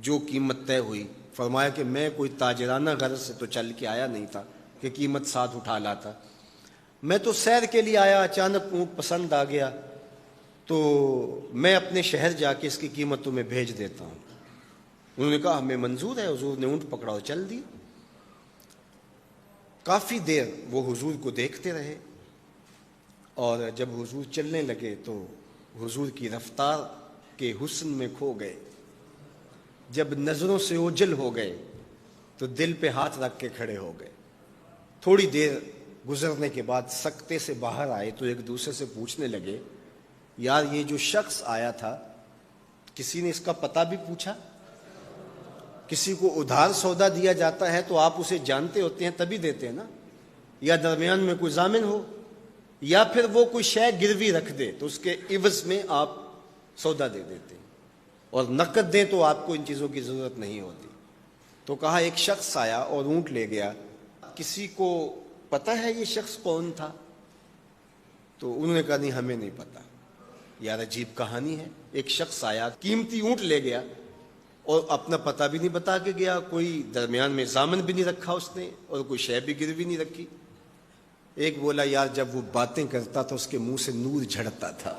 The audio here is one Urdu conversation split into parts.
جو قیمت طے ہوئی. فرمایا کہ میں کوئی تاجرانہ غرض سے تو چل کے آیا نہیں تھا کہ قیمت ساتھ اٹھا لاتا. میں تو سیر کے لیے آیا, اچانک اونٹ پسند آ گیا تو میں اپنے شہر جا کے اس کی قیمت تمہیں بھیج دیتا ہوں. انہوں نے کہا ہمیں منظور ہے. حضور نے اونٹ پکڑا اور چل دی. کافی دیر وہ حضور کو دیکھتے رہے, اور جب حضور چلنے لگے تو حضور کی رفتار کے حسن میں کھو گئے. جب نظروں سے اوجھل ہو گئے تو دل پہ ہاتھ رکھ کے کھڑے ہو گئے. تھوڑی دیر گزرنے کے بعد سکتے سے باہر آئے تو ایک دوسرے سے پوچھنے لگے, یار یہ جو شخص آیا تھا کسی نے اس کا پتہ بھی پوچھا؟ کسی کو ادھار سودا دیا جاتا ہے تو آپ اسے جانتے ہوتے ہیں تبھی دیتے ہیں نا, یا درمیان میں کوئی ضامن ہو, یا پھر وہ کوئی شے گروی رکھ دے تو اس کے عوض میں آپ سودا دے دیتے ہیں, اور نقد دیں تو آپ کو ان چیزوں کی ضرورت نہیں ہوتی. تو کہا ایک شخص آیا اور اونٹ لے گیا, کسی کو پتہ ہے یہ شخص کون تھا؟ تو انہوں نے کہا نہیں ہمیں نہیں پتا. یار عجیب کہانی ہے, ایک شخص آیا قیمتی اونٹ لے گیا اور اپنا پتہ بھی نہیں بتا کے گیا, کوئی درمیان میں ضامن بھی نہیں رکھا اس نے, اور کوئی شے بھی گروی نہیں رکھی. ایک بولا یار جب وہ باتیں کرتا تھا اس کے منہ سے نور جھڑتا تھا,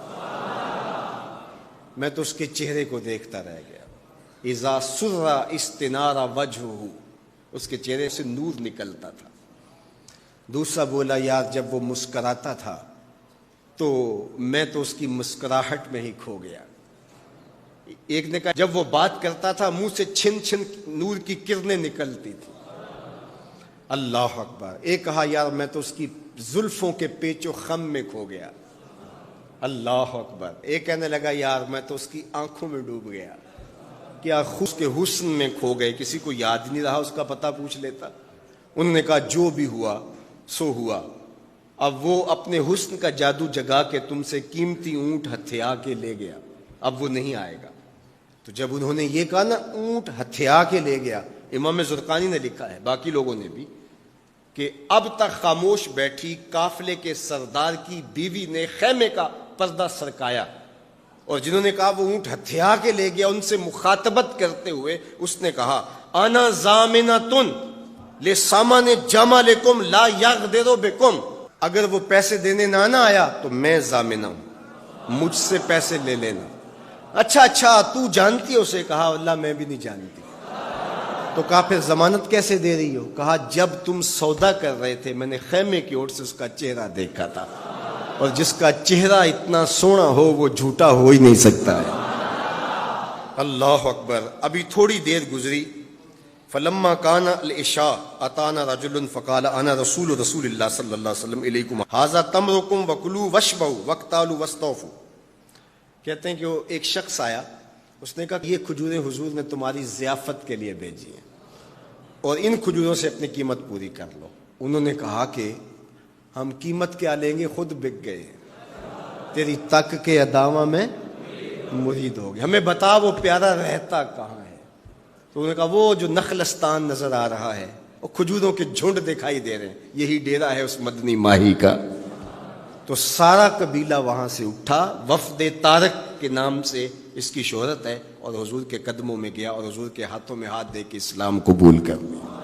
میں تو اس کے چہرے کو دیکھتا رہ گیا. اذا سر استنار وجہہ, اس کے چہرے سے نور نکلتا تھا. دوسرا بولا یار جب وہ مسکراتا تھا تو میں تو اس کی مسکراہٹ میں ہی کھو گیا. ایک نے کہا جب وہ بات کرتا تھا منہ سے چھن چھن نور کی کرنیں نکلتی تھی. اللہ اکبر. ایک کہا یار میں تو اس کی زلفوں کے پیچ و خم میں کھو گیا. اللہ اکبر. ایک کہنے لگا یار میں تو اس کی آنکھوں میں ڈوب گیا. کیا اس کے حسن میں کھو گئے, کسی کو یاد نہیں رہا اس کا پتہ پوچھ لیتا. انہوں نے کہا جو بھی ہوا سو ہوا, اب وہ اپنے حسن کا جادو جگا کے تم سے قیمتی اونٹ ہتھیا کے لے گیا, اب وہ نہیں آئے گا. تو جب انہوں نے یہ کہا نا اونٹ ہتھیا کے لے گیا, امام زرقانی نے لکھا ہے باقی لوگوں نے بھی کہ اب تک خاموش بیٹھی قافلے کے سردار کی بیوی نے خیمے کا پردہ سرکایا, اور جنہوں نے کہا وہ اونٹ ہتھیا کے لے گیا ان سے مخاطبت کرتے ہوئے اس نے کہا انا ضامنۃ لسامان جمالکم لا یغدر بکم, اگر وہ پیسے دینے نہ آیا تو میں ضامنہ ہوں, مجھ سے پیسے لے لینا. اچھا تو جانتی ہو اسے؟ کہا اللہ میں بھی نہیں جانتی. تو کہا پھر ضمانت کیسے دے رہی ہو؟ کہا جب تم سودا کر رہے تھے میں نے خیمے کی اوٹ سے اس کا چہرہ دیکھا تھا, اور جس کا چہرہ اتنا سونا ہو وہ جھوٹا ہو ہی نہیں سکتا ہے. اللہ اکبر. ابھی تھوڑی دیر گزری, فلما کان العشاء اتانا رجل فقال انا رسول اللہ صلی اللہ علیہ وسلم الیکم ھذا تمرکم وکلوا واشبعوا واقتالوا واستوفوا. کہتے ہیں کہ وہ ایک شخص آیا, اس نے کہا یہ کھجوریں حضور نے تمہاری ضیافت کے لیے بھیجی ہیں اور ان کھجوروں سے اپنی قیمت پوری کر لو. انہوں نے کہا کہ ہم قیمت کیا لیں گے, خود بک گئے, تیری تک کے ادامہ میں مرید ہو گئے, ہمیں بتا وہ پیارا رہتا کہاں ہے. تو انہوں نے کہا وہ جو نخلستان نظر آ رہا ہے, وہ کھجوروں کے جھنڈ دکھائی دے رہے ہیں, یہی ڈیرا ہے اس مدنی ماہی کا. تو سارا قبیلہ وہاں سے اٹھا, وفد طارق کے نام سے اس کی شہرت ہے, اور حضور کے قدموں میں گیا اور حضور کے ہاتھوں میں ہاتھ دے کے اسلام قبول کر لیا.